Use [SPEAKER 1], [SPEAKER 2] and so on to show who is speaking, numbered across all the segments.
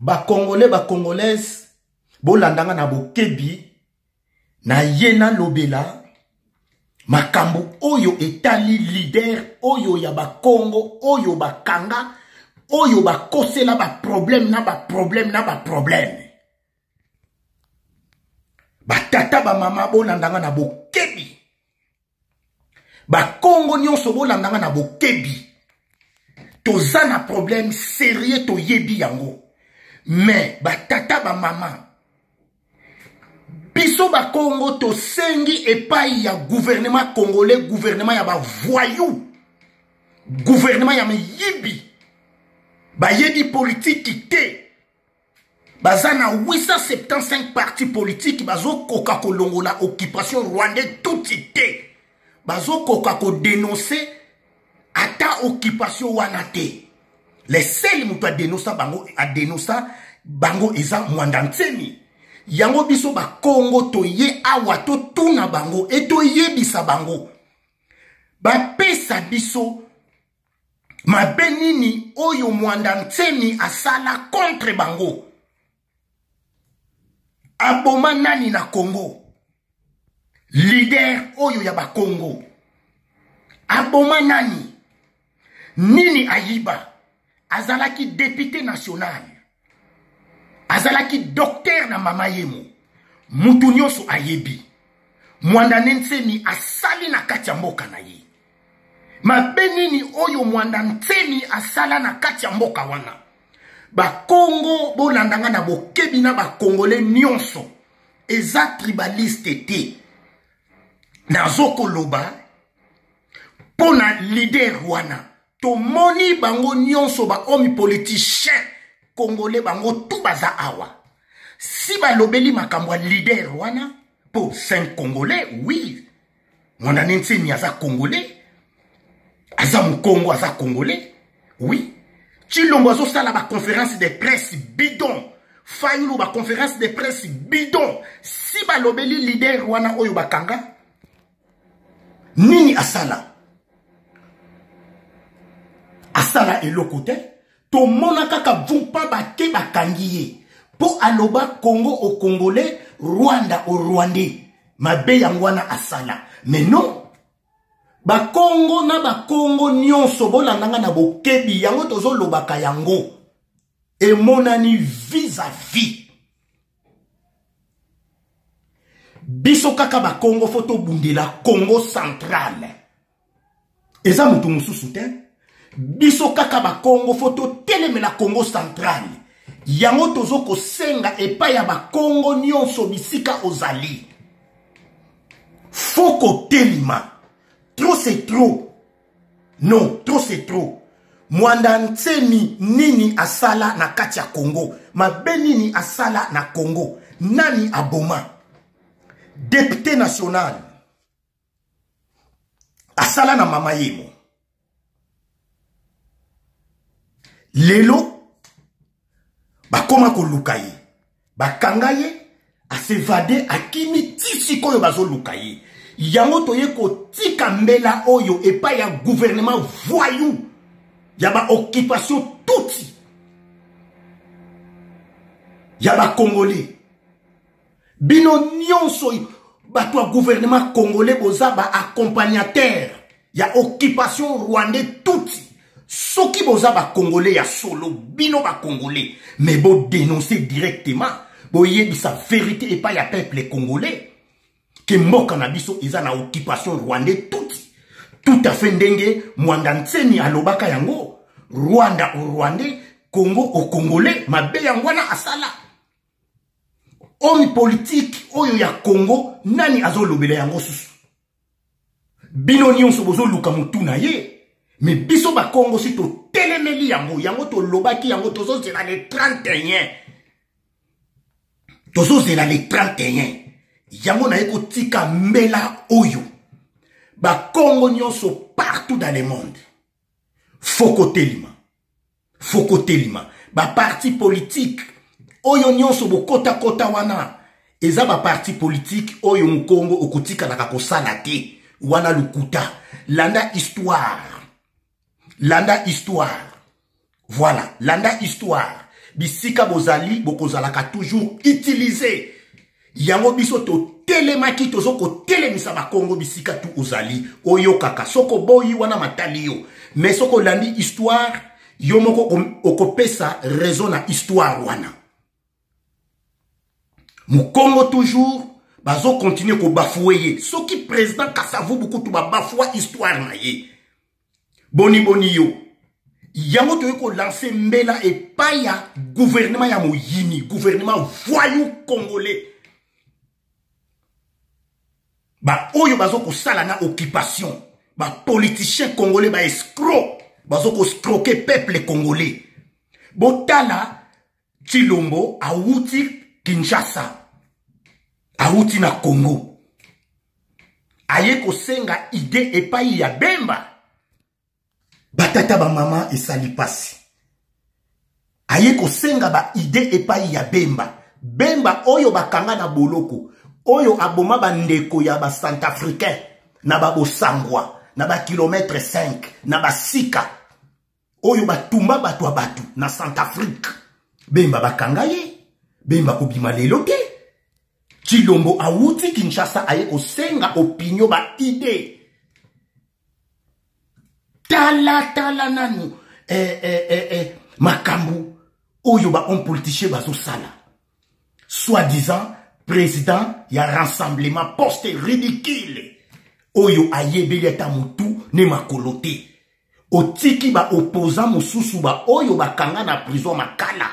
[SPEAKER 1] ba Congolais, ba Congolaises, bolandanga na bokebi, na yena lobela, makambo oyo etali leader, oyo ya ba Congo, oyo ba kanga, oyo ba kosela ba problème na ba problème na ba problème. Ba tata ba mama bolandanga na bokebi. Ba Congo nyonso bolandanga na bokebi. Toza na problème sérieux to yebi yango. Mais ba tata ba mama biso ba Congo to sengi epai ya gouvernement congolais, gouvernement ya ba voyou, gouvernement ya yibi, ba yebi politique te. Bazana 875 partis politiques, bazo koka kolongo la occupation rwandais tout te. Bazo koka ko dénoncer ata occupation wanate. Les seuls mouto a dénoncé bango eza mwandantseni. Yango biso ba Congo to ye awa to tuna bango et to ye bisa bango. Ba pesa biso ma benini oyo mwandantseni asala contre bango. Aboma nani na Congo. Leader oyo ya ba Congo. Aboma nani. Nini ayiba. Azalaki député national. Azalaki docteur na mama yemo. Mutu nyonso ayebi. Mwandantseni asali na kati ya mboka na ye. Mabenini oyo mwandantseni asala na kati ya mboka wana. Ba Congo bolandanga na bokebi na ba Congolais nyonso. Eza tribaliste te. Nazoko loba. Pona leader wana. To moni bango nyonso ba homme politicien Congolais bango tout baza awa. Si ba lobeli makambo leader wana pour 5 Congolais, oui. Mwandantseni aza Congolais. Aza Mkongo aza Congolais, oui. Chilombo azo sala ba conférence de presse bidon. Fayulu ba conférence de presse bidon. Si ba lobeli leader wana oyo bakanga, nini asala? Asala elokote, to mona kaka vumpa bake bakangiye. Po aloba Congo au Congolais, Rwanda au Rwandais. Mabe yangwana asala. Mais non. Ba Congo na ba Congo nyonso bolandanga na bokebi yango tozo lobaka yango. E monani vis-à-vis. Biso kaka ba Congo photo bundela Congo central. Eza mutu mususu te. Biso kaka ba Congo photo telemela Congo central. Yango tozo ko senga epa ya ba Congo nyonso bisika ozali. Foko telima. Trop c'est trop. Non, trop c'est trop. Mwandantseni nini asala na kati ya Congo. Mabe nini asala na Congo. Nani aboma. Député national. Asala na mama yemo. Lelo. Bakoma ko lukaye. Bakangaye. Asevade akimi tisi koyo bazo lukaye. Yango toye ko tika mbela oyo epa ya gouvernement voyou. Yaba occupation touti. Yaba Congolais. Bino nyonso batwa gouvernement congolais boza ba accompagnateur. Ya occupation rwandais touti. Soki boza ba Congolais ya solo. Bino ba Congolais. Mais bo dénoncer directement. Bo yebisa vérité epa ya peuple congolais. Que mboka na biso eza na occupation rwandais tout à fait ndenge mwandantseni alobaka yango. Rwanda au Rwandais, Congo au Congolais, mabe yangwana asala. Homme politique oyo ya Congo nani azo lobele yango susu. Bino nyonso bozo luka mutu na ye. Mais biso ba Congo si to telemeli yango to lobaki yango tozo zela le 31. Tozo zela le 31. Yango na eko tika mbela oyo. Ba Congo nyonso partout dans le monde. Foko telima. Foko telima. Ba parti politique. Oyo nyonso bo kota wana. Eza ba parti politique. Oyo mkongo okutika na kakosala te. Wana lukuta. Landa histoire. Landa histoire. Voilà. Landa histoire. bisika bozali bokozalaka toujours utiliser yango biso to telemaki tozo ko telemisa ba Congo bisika tu ozali oyo kaka soko boyi wana matali yo mais soko landi histoire yo moko okopesa raison na histoire wana mu Congo toujours bazo continuer ko bafouer soki président Kasavu beaucoup tu ba bafouer histoire na ye boni yo yango to ko lancer mbela et pas ya gouvernement ya moyini gouvernement voyou congolais ba oyo bazo ko sala na occupation ba politicien congolais ba escroc bazo ko escroquer peuple congolais botala Tshilombo awuti Kinshasa awuti na Congo aye ko senga idée epai ya Bemba batata ba mama esali pasi aye ko senga ba idée epai ya Bemba oyo bakanga na boloko oyo aboma bandeko ya ba Centrafricain na ba bosangwa na ba kilometre 5 na ba sika oyo batumba batu na Centrafrique Bemba bakanga ye Bemba kobima lelo te Tshilombo awuti Kinshasa aye ko senga opinion ba idée tala nanu makambu oyo ba on politicien bazo sala soi-disant président ya rassemblement poste ridicule oyo ayebeli ta mutu ne makolote otiki ba opposant mususu ba oyo bakanga na prison makala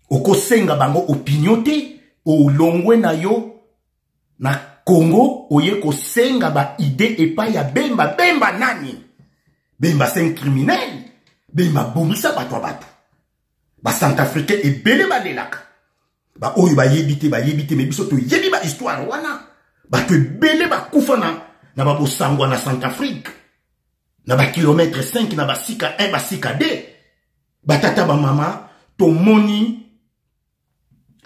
[SPEAKER 1] okosenga bango opinion te olongwe na yo na Congo oye kosenga ba idée epai ya Bemba nani Bemba c'est un criminel Bemba bomisa bato ba Centrafricain ebele balelaka ba oyo ba yebite mais biso to yebi ba histoire wana bato ebele bakufa na ba bosangwa na Centrafrique na ba kilometre 5 na ba sika 1 ba sika 2 batata ba mama to moni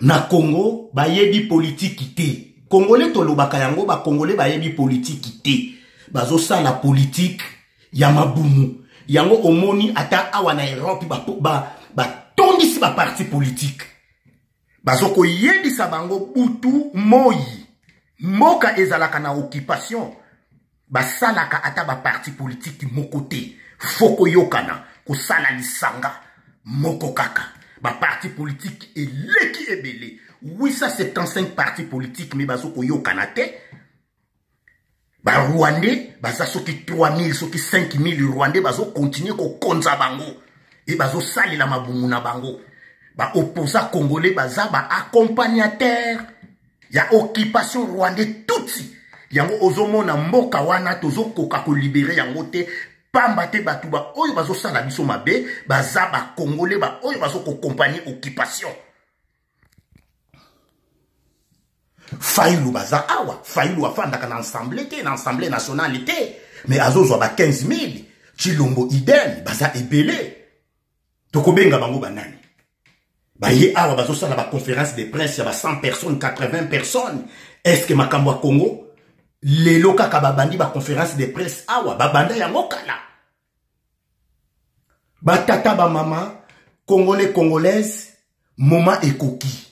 [SPEAKER 1] na Congo ba yebi politique te Congolais to lobaka yango ba Congolais ba yebi politique te bazo sala politique ya mabumu yango omoni ata awa na Europe ba tondisi ba parti politique bazo ko yebisa bango butu moyi moka ezalaka na occupation basalaka ata ba parti politique moko te foko yokana ko sala lisanga moko kaka ba parti politique eleki ebele 875 partis politiques mais bazo ko yokana te ba Rwandais baza soki 3000 soki 5000 Rwandais bazo continuer ko konza bango et bazo sali la mabumu na bango ba opposant congolais baza ba accompagnateur ya occupation rwandais tutsi yango ozomona mboka wana tozo koka ko libérer yango te pamba te batu ba oyo bazo sala biso mabe baza ba congolais ba oyo bazo ko accompagner occupation Fayulu baza awa Fayulu afandaka na assemblée nationale te mais azozo ba 15000 Tshilombo idem baza ebele tokobenga bango banani baye awa bazo sala ba conférence de presse ya ba 100 personnes 80 personnes est-ce que makambo ya Congo lelo kaka babandi ba conférence de presse awa babanda yango kala batata ba mama congolais congolaises moment ekoki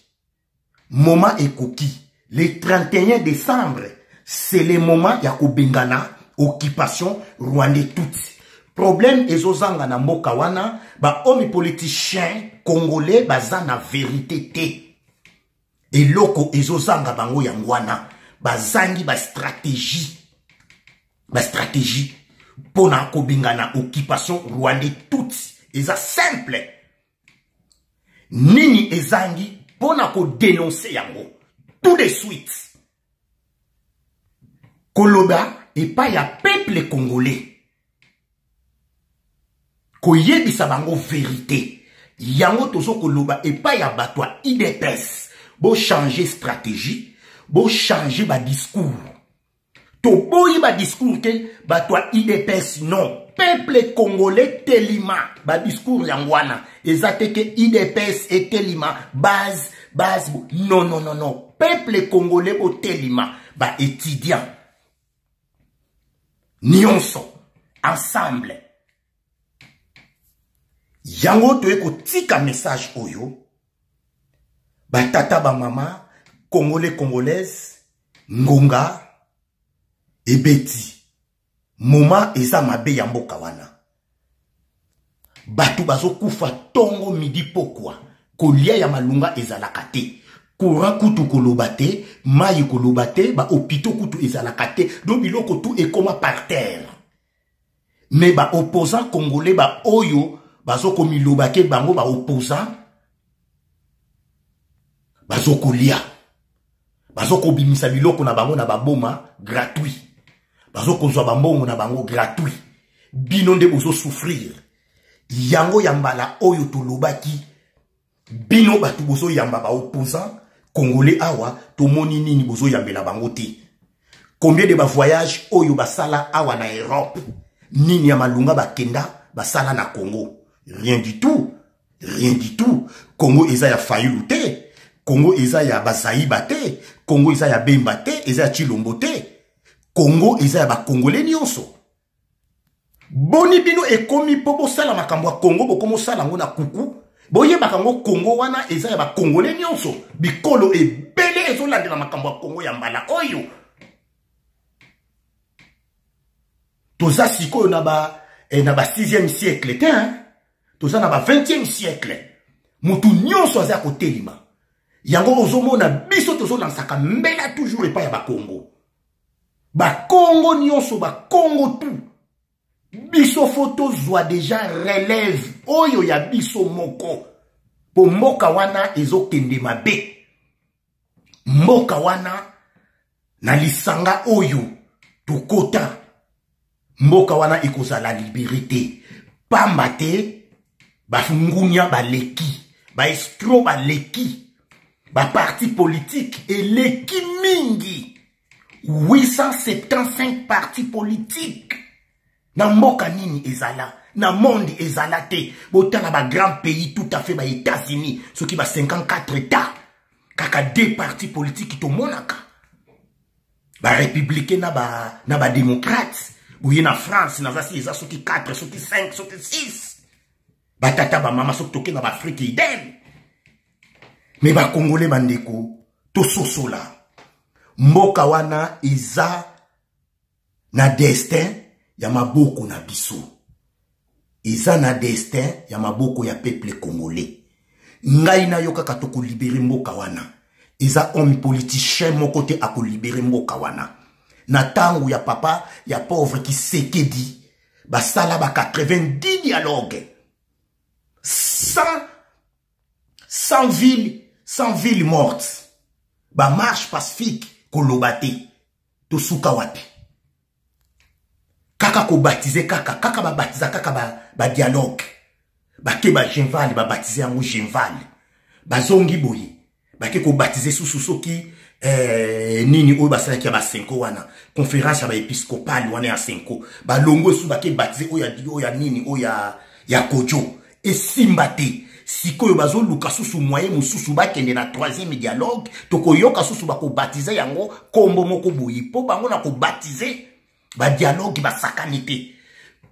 [SPEAKER 1] le 31 décembre c'est le moment ya kobengana occupation rwandais tutsi problème ezozanga na mboka wana ba homme politicien congolais baza na vérité te eloko ezozanga bango yangwana bazangi ba stratégie pona kobengana occupation rwandais tutsi eza simple nini ezangi pona ko dénoncer yango tout de suite koloba et pas ya peuple congolais koyebisa bango vérité yango tozo koloba et pas ya batwa IDPS bo changer stratégie bo changer ba discours to boyi ba discours ke batwa IDPS non peuple congolais telima ba discours yangwana ezate ke IDPS et telima base non peuple congolais bo telima ba étudiant nyonso ensemble Yango toyeko tika message oyo. Batata ba mama, Congolais, Congolaises, Ngonga, Ebeti. Moma eza mabe ya mboka wana. Batu bazo kufa tongo midi pokwa. Kolia ya malunga ezalaka te. Courant kutu kolobate, mayi kolobate, ba hôpitaux kutu ezalaka te. Donc biloko tout est comme par terre. Mais ba opposant congolais ba oyo bazo komilobake bango ba opposant bazo kolia. Bazo kobimisa biloko na bango na baboma gratuit. Bazo kozwa bambongo na bango gratuit. Bino nde bozo souffrir. Yango yambala oyo tolobaki. Bino batu bozo yamba ba opposant congolais awa tomoni nini bozo yambela bango te. Combien de ba voyage oyo basala awa na Europe nini ya malunga bakenda basala na Congo? Rien du tout. Rien du tout. Congo eza ya Fayulu te. Congo eza ya Bazaïba te. Congo eza ya Bemba te. Eza ya Chilombo te. Congo eza ya ba Congolais nyonso. Boni bino ekomi popo sala makambo ya Congo bokomo sala ngo na kuku. Boye bakango Congo wana eza ya ba Congolais nyonso. Bikolo ebele ezolandela makambo ya Congo ya mbala oyo. Toza sikoyo na ba 6e siècle te, hein? Toza na ba 20e siècle. Mutu nyonso aza kotelima. Yango ozomona biso tozo lansaka mbela toujours epa ya ba Congo. Ba Congo nyonso ba Congo tout. Biso photo zwa déjà relève oyo ya biso moko. Po mboka wana ezokende mabe. Mboka wana na lisanga oyo tukota. Mboka wana ekozala liberté. Pamba te bafungunya baleki, ba estro baleki, ba parti politique eleki mingi. 875 partis politiques. Na mboka nini ezala, na monde ezala te. Botala ba grand pays tout à fait ba États-Unis, ce qui va 54 états. Kaka 2 partis politiques to monaka. Ba républicain na ba démocrate. Bouye na France, na vasi eza soki 4, soki 5, soki 6. Batata ba mama soki toke na ba Afrique idem. Mais ba Congolais bandeko, to sosola. Mboka wana eza na destin ya maboko na biso. Eza na destin ya maboko ya peuple congolais. Ngai na yo kaka toko libérer mboka wana. Eza homme politicien moko te ako libérer mboka wana. Na tangu ya papa ya pauvre qui sekedi basala ba 90 dialogue 100 villes mortes ba marche pacifique kolobate to suka wapi kaka ko baptiser kaka ba baptiser kaka ba dialogue ba ke ba genval ba baptiser yango genval ba zongi boye ba ke ko baptiser susu soki nini oyo basala ki ba 5 wana conférence ya ba épiscopale wana ya 5 ba longo su ba ke baptiser oya nini oya ya kojo esimba te sikoyo bazo luka susu moyen mususu ba kende na 3e dialogue toko yoka susu ba ko baptiser yango kombo moko boyi po bango na ko baptiser ba dialogue ba sakanité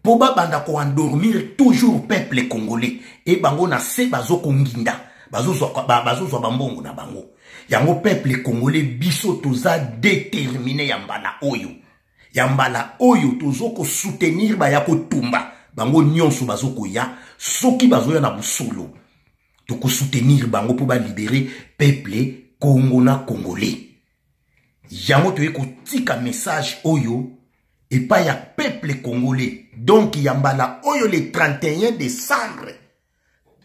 [SPEAKER 1] po ba banda ko endormir toujours peuple congolais et bango na se bazo ko nginda bazo zwa bambongo na bango. Yango peuple congolais biso toza déterminé yambala oyo. Yambala oyo tozoko soutenir ba ya kotumba. Bango nyonso bazoko ya soki bazoya na busolo. Toko soutenir bango pour ba libérer peuple Congo na congolais. Yango toyeko tika message oyo et pas ya peuple congolais. Donc yambala oyo le 31 décembre.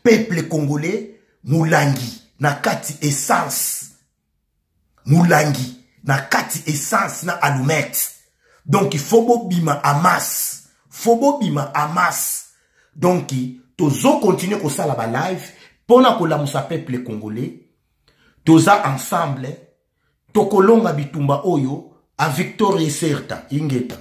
[SPEAKER 1] Peuple congolais mulangi na kati essence. Moulangi na kati essence na allumette. Donc il faut bima amas. Faut bima amas. Donc tozo continuer ko sala ba live pona ko la musa peuple congolais. Toza ensemble tokolonga bitumba oyo a victoire certa ingeta.